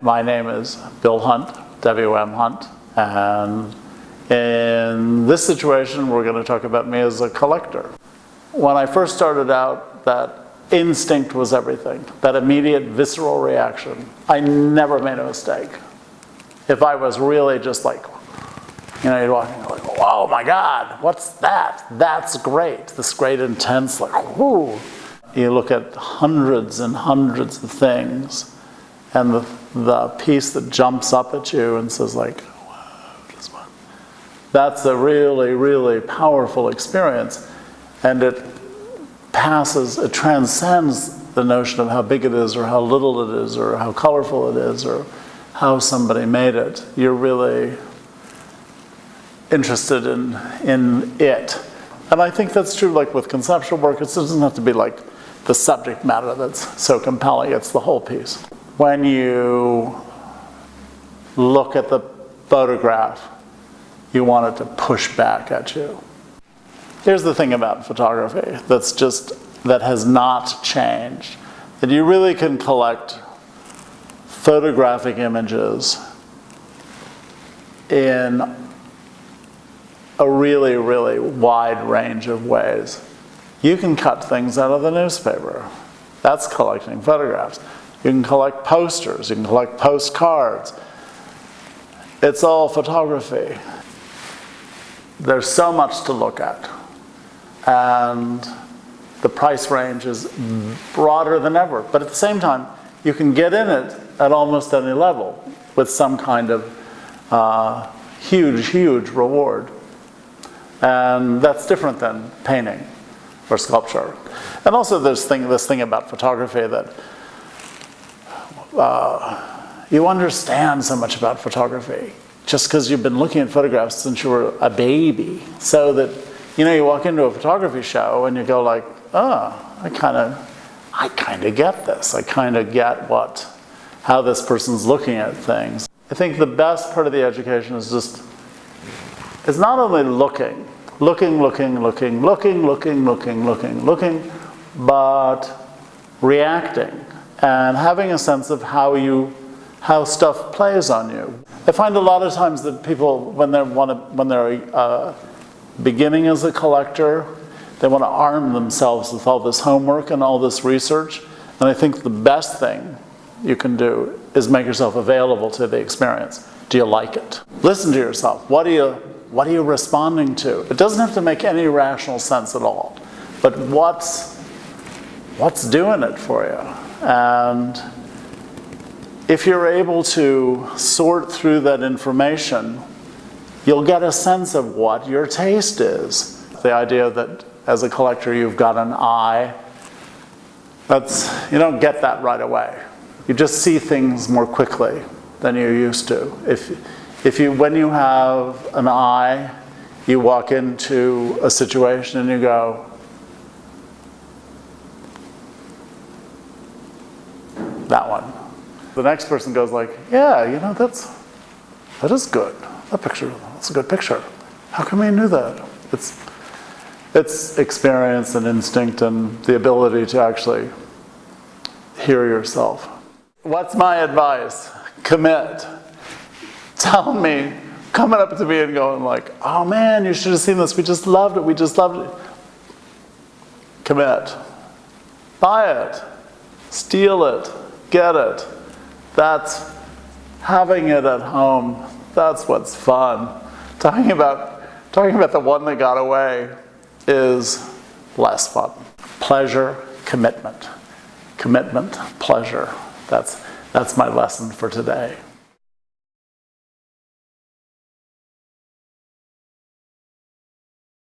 My name is Bill Hunt, W.M. Hunt, and in this situation we're going to talk about me as a collector. When I first started out, that instinct was everything, that immediate visceral reaction. I never made a mistake. If I was really just like, you'd walk in and go like, oh my God, what's that? That's great. This great intense, like, whoo. You look at hundreds and hundreds of things, and the piece that jumps up at you and says like, whoa, this one. That's a really, really powerful experience. And it transcends the notion of how big it is or how little it is or how colorful it is or how somebody made it. You're really interested in it. And I think that's true like with conceptual work. It doesn't have to be like the subject matter that's so compelling. It's the whole piece. When you look at the photograph, you want it to push back at you. Here's the thing about photography that has not changed. That you really can collect photographic images in a really, really wide range of ways. You can cut things out of the newspaper. That's collecting photographs. You can collect posters, you can collect postcards. It's all photography. There's so much to look at. And the price range is broader than ever. But at the same time, you can get in it at almost any level with some kind of huge, huge reward. And that's different than painting or sculpture. And also there's this thing about photography that you understand so much about photography just because you've been looking at photographs since you were a baby. So that, you walk into a photography show and you go like, oh, I kind of get this. I kind of get how this person's looking at things. I think the best part of the education is it's not only looking, but reacting and having a sense of how stuff plays on you. I find a lot of times that people, when they're beginning as a collector, they want to arm themselves with all this homework and all this research. And I think the best thing you can do is make yourself available to the experience. Do you like it? Listen to yourself. What are you responding to? It doesn't have to make any rational sense at all. But what's doing it for you? And if you're able to sort through that information, you'll get a sense of what your taste is. The idea that as a collector you've got an eye, you don't get that right away. You just see things more quickly than you used to. When you have an eye, you walk into a situation and you go, that one. The next person goes like, yeah, that is good. That's a good picture. How come you knew that? It's experience and instinct and the ability to actually hear yourself. What's my advice? Commit. Tell me, coming up to me and going like, oh man, you should have seen this. We just loved it. Commit. Buy it. Steal it. Get it. That's having it at home. That's what's fun. Talking about the one that got away is less fun. Pleasure, commitment. Commitment, pleasure. That's my lesson for today.